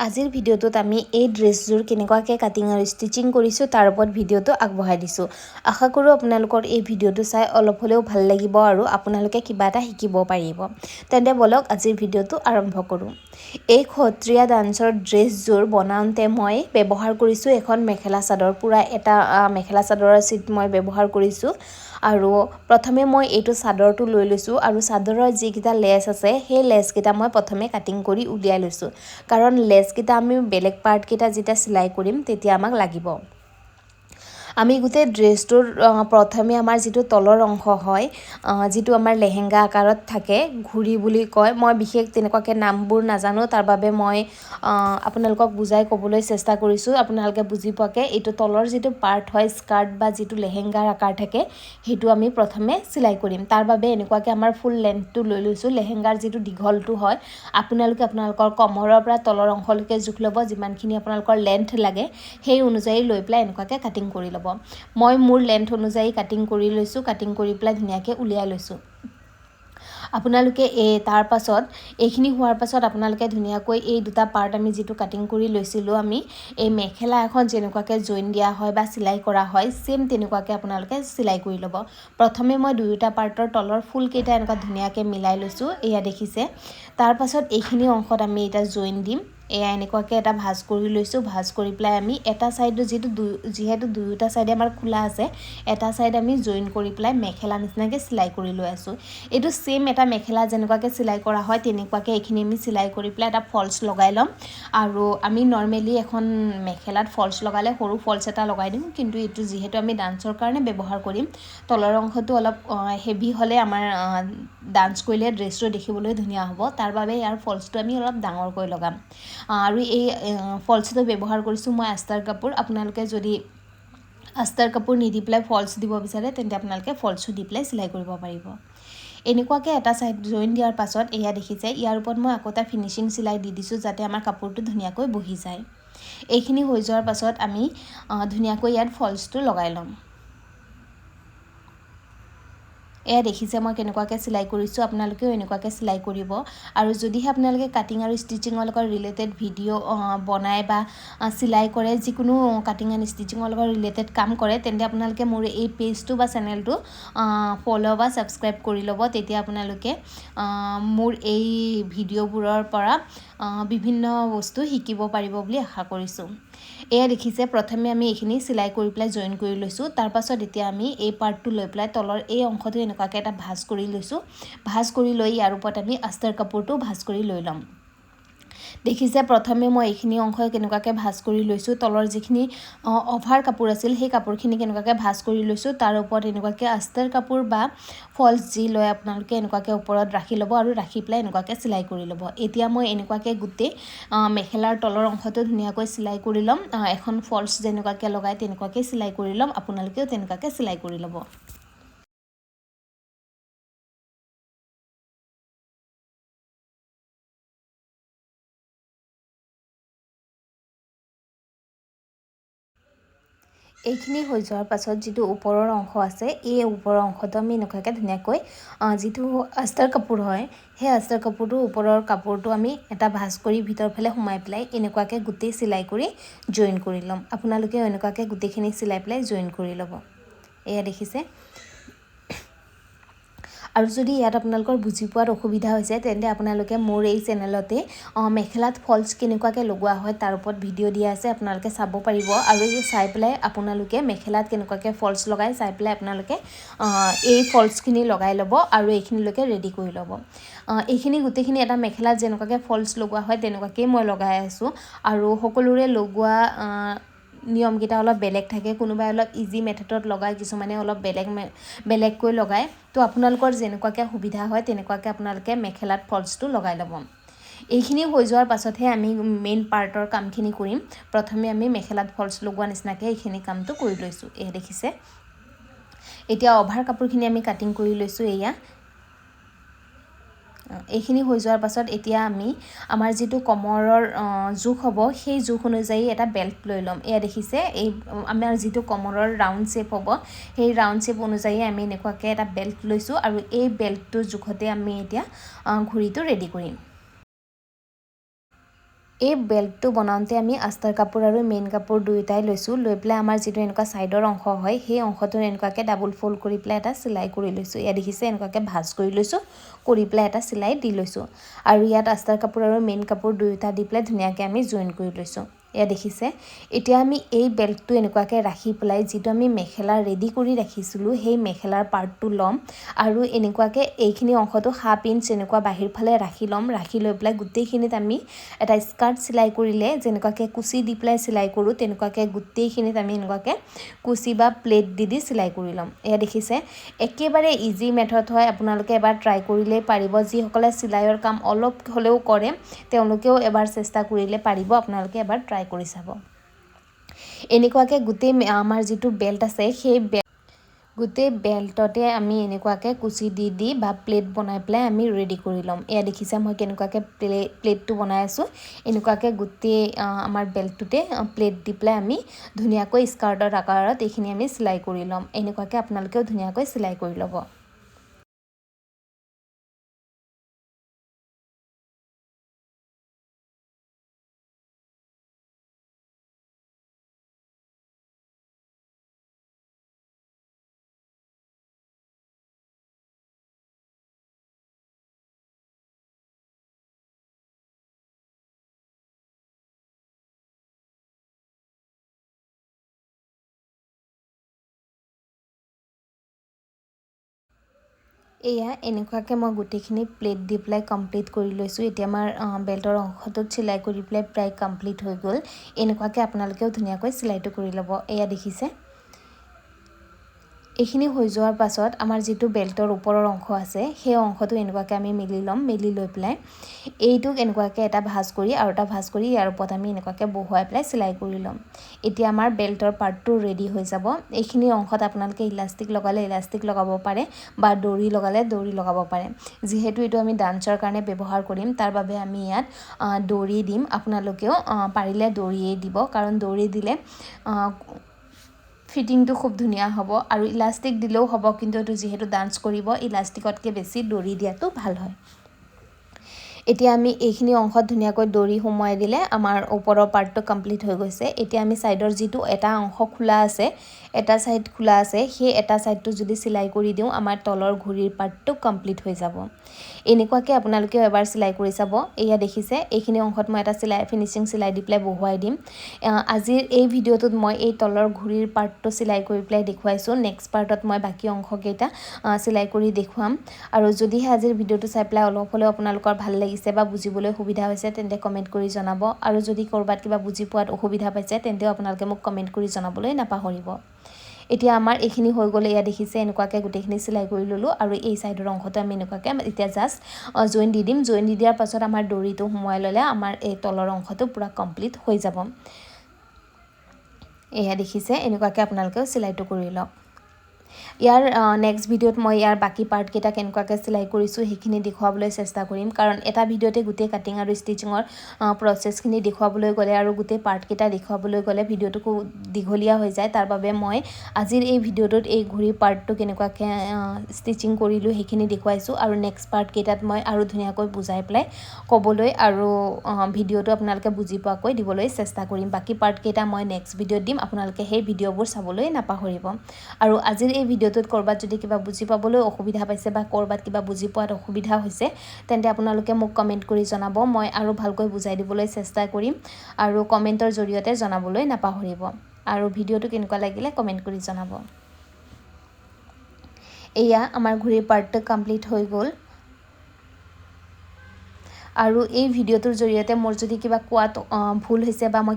আজিৰ ভিডিঅ'টোত আমি এই ড্ৰেছযোৰ কেনেকুৱাকৈ কাটিং আৰু ষ্টিচিং কৰিছোঁ তাৰ ওপৰত ভিডিঅ'টো আগবঢ়াই দিছোঁ। আশা কৰোঁ আপোনালোকৰ এই ভিডিঅ'টো চাই অলপ হ'লেও ভাল লাগিব আৰু আপোনালোকে কিবা এটা শিকিব পাৰিব। তেন্তে বলক আজিৰ ভিডিঅ'টো আৰম্ভ কৰোঁ। এই সত্ৰীয়া ডান্সৰ ড্ৰেছযোৰ বনাওঁতে মই ব্যৱহাৰ কৰিছোঁ এখন মেখেলা চাদৰ, পূৰা এটা মেখেলা চাদৰৰ চিট মই ব্যৱহাৰ কৰিছোঁ। আৰু প্ৰথমে মই এইটো চাদৰটো লৈ লৈছোঁ আৰু চাদৰৰ যিকেইটা লেছ আছে সেই লেছকেইটা মই প্ৰথমে কাটিং কৰি উলিয়াই লৈছোঁ, কাৰণ লেছকেইটা আমি বেলেগ পাৰ্টকেইটা যেতিয়া চিলাই কৰিম তেতিয়া আমাক লাগিব। আমি গোটেই ড্ৰেছটোৰ প্ৰথমে আমাৰ যিটো তলৰ অংশ হয়, যিটো আমাৰ লেহেংগা আকাৰত থাকে, ঘূৰি বুলি কয়, মই বিশেষ তেনেকুৱাকৈ নামবোৰ নাজানো, তাৰ বাবে মই আপোনালোকক বুজাই ক'বলৈ চেষ্টা কৰিছোঁ আপোনালোকে বুজি পোৱাকৈ। এইটো তলৰ যিটো পাৰ্ট হয়, স্কাৰ্ট বা যিটো লেহেংগাৰ আকাৰ থাকে, সেইটো আমি প্ৰথমে চিলাই কৰিম। তাৰ বাবে এনেকুৱাকৈ আমাৰ ফুল লেন্থটো লৈ লৈছোঁ। লেহেংগাৰ যিটো দীঘলটো হয়, আপোনালোকে আপোনালোকৰ কমৰৰ পৰা তলৰ অংশলৈকে জোখ ল'ব, যিমানখিনি আপোনালোকৰ লেন্থ লাগে সেই অনুযায়ী লৈ পেলাই এনেকুৱাকৈ কাটিং কৰি ল'ব। মই মোৰ লেন্থ অনুযায়ী কাটিং কৰি লৈছোঁ, কাটিং কৰি পেলাই ধুনীয়াকৈ উলিয়াই লৈছোঁ। আপোনালোকে তাৰ পাছত এইখিনি হোৱাৰ পাছত আপোনালোকে ধুনীয়াকৈ এই দুটা পাৰ্ট আমি যিটো কাটিং কৰি লৈছিলোঁ, আমি এই মেখেলা এখন যেনেকুৱাকৈ জইন দিয়া হয় বা চিলাই কৰা হয়, ছেম তেনেকুৱাকৈ আপোনালোকে চিলাই কৰি ল'ব। প্ৰথমে মই দুয়োটা পাৰ্টৰ তলৰ ফুলকেইটা এনেকুৱা ধুনীয়াকৈ মিলাই লৈছোঁ, এয়া দেখিছে। তাৰ পাছত এইখিনি অংশত আমি এতিয়া জইন দিম। এয়া এনেকুৱাকৈ এটা ভাঁজ কৰি লৈছোঁ। ভাঁজ কৰি পেলাই আমি এটা ছাইডত যিহেতু দুয়োটা ছাইডে আমাৰ খোলা আছে, এটা ছাইড আমি জইন কৰি পেলাই মেখেলা নিচিনাকৈ চিলাই কৰি লৈ আছোঁ। এইটো ছেম এটা মেখেলা যেনেকুৱাকৈ চিলাই কৰা হয় তেনেকুৱাকৈ এইখিনি আমি চিলাই কৰি পেলাই এটা ফল্চ লগাই ল'ম। আৰু আমি নৰ্মেলি এখন মেখেলাত ফল্চ লগালে সৰু ফল্চ এটা লগাই দিম, কিন্তু এইটো যিহেতু আমি ডান্সৰ কাৰণে ব্যৱহাৰ কৰিম, তলৰ অংশটো অলপ হেভি হ'লে আমাৰ ডান্স কৰিলে ড্ৰেছটো দেখিবলৈ ধুনীয়া হ'ব, তাৰ বাবে ইয়াৰ ফল্চটো আমি অলপ ডাঙৰকৈ লগাম। আৰু এই ফল্চটো ব্যৱহাৰ কৰিছোঁ মই আস্তাৰ কাপোৰ। আপোনালোকে যদি আস্তাৰ কাপোৰ নিদি পেলাই ফল্চ দিব বিচাৰে তেন্তে আপোনালোকে ফল্চো দি পেলাই চিলাই কৰিব পাৰিব। এনেকুৱাকৈ এটা ছাইড জইন দিয়াৰ পাছত এয়া দেখিছে, ইয়াৰ ওপৰত মই আকৌ এটা ফিনিচিং চিলাই দি দিছোঁ যাতে আমাৰ কাপোৰটো ধুনীয়াকৈ বহি যায়। এইখিনি হৈ যোৱাৰ পাছত আমি ধুনীয়াকৈ ইয়াত ফল্চটো লগাই ল'ম। এয়া দেখিছে মই কেনেকুৱাকৈ চিলাই কৰিছোঁ, আপোনালোকেও এনেকুৱাকৈ চিলাই কৰিব। আৰু যদিহে আপোনালোকে কাটিং আৰু ষ্টিচিঙৰ লগত ৰিলেটেড ভিডিঅ' বনাই বা চিলাই কৰে, যিকোনো কাটিং এণ্ড ষ্টিচিঙৰ লগত ৰিলেটেড কাম কৰে, তেন্তে আপোনালোকে মোৰ এই পেজটো বা চেনেলটো ফ'ল' বা ছাবস্ক্ৰাইব কৰি ল'ব। তেতিয়া আপোনালোকে মোৰ এই ভিডিঅ'বোৰৰ পৰা বিভিন্ন বস্তু শিকিব পাৰিব বুলি আশা কৰিছোঁ। এয়া দেখিছে প্ৰথমে আমি এইখিনি চিলাই কৰি পেলাই জইন কৰি লৈছোঁ। তাৰপাছত এতিয়া আমি এই পাৰ্টটো লৈ পেলাই তলৰ এই অংশটো এনেকুৱাকৈ এটা ভাঁজ কৰি লৈছোঁ। ভাঁজ কৰি লৈ ইয়াৰ ওপৰত আমি আস্তাৰ কাপোৰটো ভাঁজ কৰি লৈ ল'ম। দেখিছে প্ৰথমে মই এইখিনি অংশ কেনেকুৱাকৈ ভাঁজ কৰি লৈছোঁ। তলৰ যিখিনি অভাৰ কাপোৰ আছিল সেই কাপোৰখিনি কেনেকুৱাকৈ ভাঁজ কৰি লৈছোঁ, তাৰ ওপৰত এনেকুৱাকৈ আস্তাৰ কাপোৰ বা ফল্চ যি লয় আপোনালোকে এনেকুৱাকৈ ওপৰত ৰাখি ল'ব আৰু ৰাখি পেলাই এনেকুৱাকৈ চিলাই কৰি ল'ব। এতিয়া মই এনেকুৱাকৈ গোটেই মেখেলাৰ তলৰ অংশটো ধুনীয়াকৈ চিলাই কৰি ল'ম। এখন ফল্চ যেনেকুৱাকৈ লগাই তেনেকুৱাকৈ চিলাই কৰি ল'ম। আপোনালোকেও তেনেকুৱাকৈ চিলাই কৰি ল'ব। এইখিনি হৈ যোৱাৰ পাছত যিটো ওপৰৰ অংশ আছে, এই ওপৰৰ অংশটো আমি এনেকুৱাকৈ ধুনীয়াকৈ যিটো আস্তাৰ কাপোৰ হয়, সেই আস্তাৰ কাপোৰটোৰ ওপৰৰ কাপোৰটো আমি এটা ভাঁজ কৰি ভিতৰ ফালে সোমাই পেলাই এনেকুৱাকৈ গোটেই চিলাই কৰি জইন কৰি ল'ম। আপোনালোকেও এনেকুৱাকৈ গোটেইখিনি চিলাই পেলাই জইন কৰি ল'ব। এয়া দেখিছে। আৰু যদি ইয়াত আপোনালোকৰ বুজি পোৱাত অসুবিধা হৈছে তেন্তে আপোনালোকে মোৰ এই চেনেলতে মেখেলাত ফল্চ কেনেকুৱাকৈ লগোৱা হয় তাৰ ওপৰত ভিডিঅ' দিয়া আছে, আপোনালোকে চাব পাৰিব। আৰু এই চাই পেলাই আপোনালোকে মেখেলাত কেনেকুৱাকৈ ফল্চ লগাই চাই পেলাই আপোনালোকে এই ফল্চখিনি লগাই ল'ব আৰু এইখিনিলৈকে ৰেডি কৰি ল'ব। এইখিনি গোটেইখিনি এটা মেখেলাত যেনেকুৱাকৈ ফল্চ লগোৱা হয় তেনেকুৱাকৈ মই লগাই আছোঁ। আৰু সকলোৰে লগোৱা নিয়মকেইটা অলপ বেলেগ থাকে, কোনোবাই অলপ ইজি মেথডত লগায়, কিছুমানে অলপ বেলেগকৈ লগায়। তো আপোনালোকৰ যেনেকুৱাকৈ সুবিধা হয় তেনেকুৱাকৈ আপোনালোকে মেখেলাত ফল্চটো লগাই ল'ব। এইখিনি হৈ যোৱাৰ পাছতহে আমি মেইন পাৰ্টৰ কামখিনি কৰিম। প্ৰথমে আমি মেখেলাত ফল্চ লগোৱা নিচিনাকৈ এইখিনি কামটো কৰি লৈছোঁ। এয়া দেখিছে। এতিয়া অভাৰ কাপোৰখিনি আমি কাটিং কৰি লৈছোঁ। এইখিনি হৈ যোৱাৰ পাছত এতিয়া আমি আমাৰ যিটো কমৰৰ জোখ হ'ব সেই জোখ অনুযায়ী এটা বেল্ট লৈ ল'ম। এয়া দেখিছে, এই আমাৰ যিটো কমৰৰ ৰাউণ্ড শ্বেপ হ'ব সেই ৰাউণ্ড শ্বেপ অনুযায়ী আমি এনেকুৱাকৈ এটা বেল্ট লৈছোঁ আৰু এই বেল্টটোৰ জোখতে আমি এতিয়া ঘড়ীটো ৰেডি কৰিম। এই বেল্টটো বনাওঁতে আমি আস্তাৰ কাপোৰ আৰু মেইন কাপোৰ দুয়োটাই লৈছোঁ লৈ পেলাই আমাৰ যিটো এনেকুৱা ছাইডৰ অংশ হয় সেই অংশটো এনেকুৱাকৈ ডাবল ফ'ল্ড কৰি পেলাই এটা চিলাই কৰি লৈছোঁ ইয়াত দেখিছে এনেকুৱাকৈ ভাঁজ কৰি লৈছোঁ কৰি পেলাই এটা চিলাই দি লৈছোঁ আৰু ইয়াত আস্তাৰ কাপোৰ আৰু মেইন কাপোৰ দুয়োটা দি পেলাই ধুনীয়াকৈ আমি জইন কৰি লৈছোঁ এয়া দেখিছে এতিয়া আমি এই বেল্টটো এনেকুৱাকৈ ৰাখি পেলাই যিটো আমি মেখেলা ৰেডি কৰি ৰাখিছিলোঁ সেই মেখেলাৰ পাৰ্টটো ল'ম আৰু এনেকুৱাকৈ এইখিনি অংশটো 1/2 ইঞ্চ এনেকুৱা বাহিৰ ফালে ৰাখি ল'ম ৰাখি লৈ পেলাই গোটেইখিনিত আমি এটা স্কাৰ্ট চিলাই কৰিলে যেনেকুৱাকৈ কুচি দি পেলাই চিলাই কৰোঁ তেনেকুৱাকৈ গোটেইখিনিত আমি এনেকুৱাকৈ কুচি বা প্লেট দি চিলাই কৰি ল'ম এয়া দেখিছে একেবাৰে ইজি মেথড হয় আপোনালোকে এবাৰ ট্ৰাই কৰিলেই পাৰিব যিসকলে চিলাইৰ কাম অলপ হ'লেও কৰে তেওঁলোকেও এবাৰ চেষ্টা কৰিলে পাৰিব আপোনালোকে এবাৰ ট্ৰাই কৰি চাব এনেকুৱাকৈ গোটেই আমাৰ যিটো বেল্ট আছে সেই গোটেই বেল্টতে আমি এনেকুৱাকৈ কুচি দি বা প্লেট বনাই পেলাই আমি ৰেডি কৰি ল'ম এয়া দেখিছে মই কেনেকুৱাকৈ প্লেটটো বনাই আছোঁ এনেকুৱাকৈ গোটেই আমাৰ বেল্টটোতে প্লেট দি পেলাই আমি ধুনীয়াকৈ স্কাৰ্টৰ আকাৰত এইখিনি আমি চিলাই কৰি ল'ম এনেকুৱাকৈ আপোনালোকেও ধুনীয়াকৈ চিলাই কৰি ল'ব এয়া এনেকুৱাকৈ মই গোটেইখিনি প্লেট দি পেলাই কমপ্লিট কৰি লৈছোঁ এতিয়া আমাৰ বেল্টৰ অংশটোত চিলাই কৰি পেলাই প্ৰায় কমপ্লিট হৈ গ'ল এনেকুৱাকৈ আপোনালোকেও ধুনীয়াকৈ চিলাইটো কৰি ল'ব এয়া দেখিছে এইখিনি হৈ যোৱাৰ পাছত আমাৰ যিটো বেল্টৰ ওপৰৰ অংশ আছে সেই অংশটো এনেকুৱাকৈ আমি মেলি ল'ম মেলি লৈ পেলাই এইটোক এনেকুৱাকৈ এটা ভাঁজ কৰি আৰু এটা ভাঁজ কৰি ইয়াৰ ওপৰত আমি এনেকুৱাকৈ বহুৱাই পেলাই চিলাই কৰি ল'ম এতিয়া আমাৰ বেল্টৰ পাৰ্টটো ৰেডি হৈ যাব এইখিনি অংশত আপোনালোকে ইলাষ্টিক লগালে ইলাষ্টিক লগাব পাৰে বা দৰি লগালে দৰি লগাব পাৰে যিহেতু এইটো আমি ডান্সৰ কাৰণে ব্যৱহাৰ কৰিম তাৰ বাবে আমি ইয়াত দৰি দিম আপোনালোকেও পাৰিলে দৰিয়েই দিব কাৰণ দৰি দিলে ফিটিংটো খুব ধুনীয়া হ'ব আৰু ইলাষ্টিক দিলেও হ'ব কিন্তু এইটো যিহেতু ডান্স কৰিব ইলাষ্টিকতকৈ বেছি দৰি দিয়াটো ভাল হয় এতিয়া আমি এইখিনি অংশত ধুনীয়াকৈ দৰি সোমোৱাই দিলে আমাৰ ওপৰৰ পাৰ্টটো কমপ্লিট হৈ গৈছে এতিয়া আমি সাইডৰ যিটো এটা অংশ খোলা আছে এটা সাইড খোলা আছে সেই এটা সাইডটো যদি চিলাই কৰি দিওঁ আমাৰ তলৰ ঘড়ীৰ পাৰ্টটো কমপ্লিট হৈ যাব এনেকুৱাকৈ আপোনালোকে এবাৰ চিলাই কৰি চাব এয়া দেখিছে এইখিনি অংশত মই এটা চিলাই ফিনিশিং চিলাই দি পেলাই বহুৱাই দিম আজিৰ এই ভিডিঅ'টোত মই এই তলৰ ঘড়ীৰ পাৰ্টটো চিলাই কৰি পেলাই দেখুৱাইছোঁ নেক্সট পাৰ্টত মই বাকি অংশকেইটা চিলাই কৰি দেখুৱাম আৰু যদিহে আজিৰ ভিডিঅ'টো চাই পেলাই অলপ হ'লেও আপোনালোকৰ ভাল লাগিছে বা বুজিবলৈ সুবিধা হৈছে তেন্তে কমেন্ট কৰি জনাব আৰু যদি কৰবাত কিবা বুজি পোৱাত অসুবিধা পাইছে তেন্তে আপোনালোকে মোক কমেন্ট কৰি জনাবলৈ নাপাহৰিব এতিয়া আমাৰ এইখিনি হৈ গ'লে ইয়া দেখিছে এনেকুৱাকৈ গোটেইখিনি চিলাই কৰি ললোঁ আৰু এই সাইডৰ অংশটো আমি এনেকুৱাকৈ এতিয়া জাস্ট জইন দি দিম জইন দি দিয়াৰ পাছত আমাৰ দৰিটো সোমোৱাই ল'লে আমাৰ এই তলৰ অংশটো পুৰা কমপ্লিট হৈ যাব এয়া দেখিছে এনেকুৱাকৈ আপোনালোকেও চিলাইটো কৰি লওক ইয়াৰ নেক্সট ভিডিঅ'ত মই ইয়াৰ বাকি পাৰ্ট কেইটা কেনেকুৱাকৈ চিলাই কৰিছোঁ সেইখিনি দেখুৱাবলৈ চেষ্টা কৰিম কাৰণ এটা ভিডিঅ'তে গোটেই কাটিং আৰু ষ্টিচিঙৰ প্ৰচেছখিনি দেখুৱাবলৈ গ'লে আৰু গোটেই পাৰ্ট কেইটা দেখুৱাবলৈ গ'লে ভিডিঅ'টো খুব দীঘলীয়া হৈ যায় তাৰ বাবে মই আজিৰ এই ভিডিঅ'টোত এই ঘড়ীৰ পাৰ্টটো কেনেকুৱাকৈ ষ্টিচিং কৰিলোঁ সেইখিনি দেখুৱাইছোঁ আৰু নেক্সট পাৰ্ট কেইটাত মই আৰু ধুনীয়াকৈ বুজাই পেলাই ক'বলৈ আৰু ভিডিঅ'টো আপোনালোকে বুজি পোৱাকৈ দিবলৈ চেষ্টা কৰিম বাকি পাৰ্ট কেইটা মই নেক্সট ভিডিঅ'ত দিম আপোনালোকে সেই ভিডিঅ'বোৰ চাবলৈ নাপাহৰিব আৰু আজিৰ এই ভিডিঅ'টোত কৰবাত যদি কিবা বুজি পাবলৈ অসুবিধা পাইছে বা কৰবাত কিবা বুজি পোৱাত অসুবিধা হৈছে তেন্তে আপোনালোকে মোক কমেন্ট কৰি জনাব মই আৰু ভালকৈ বুজাই দিবলৈ চেষ্টা কৰিম আৰু কমেন্টৰ জৰিয়তে জনাবলৈ নাপাহৰিব আৰু ভিডিঅ'টো কেনেকুৱা লাগিলে কমেন্ট কৰি জনাব এয়া আমাৰ ঘড়ীৰ পাৰ্টটো কমপ্লিট হৈ গ'ল আৰু এই ভিডিঅ'টোৰ জৰিয়তে মোৰ যদি কিবা কোৱাত ভুল হৈছে বা মই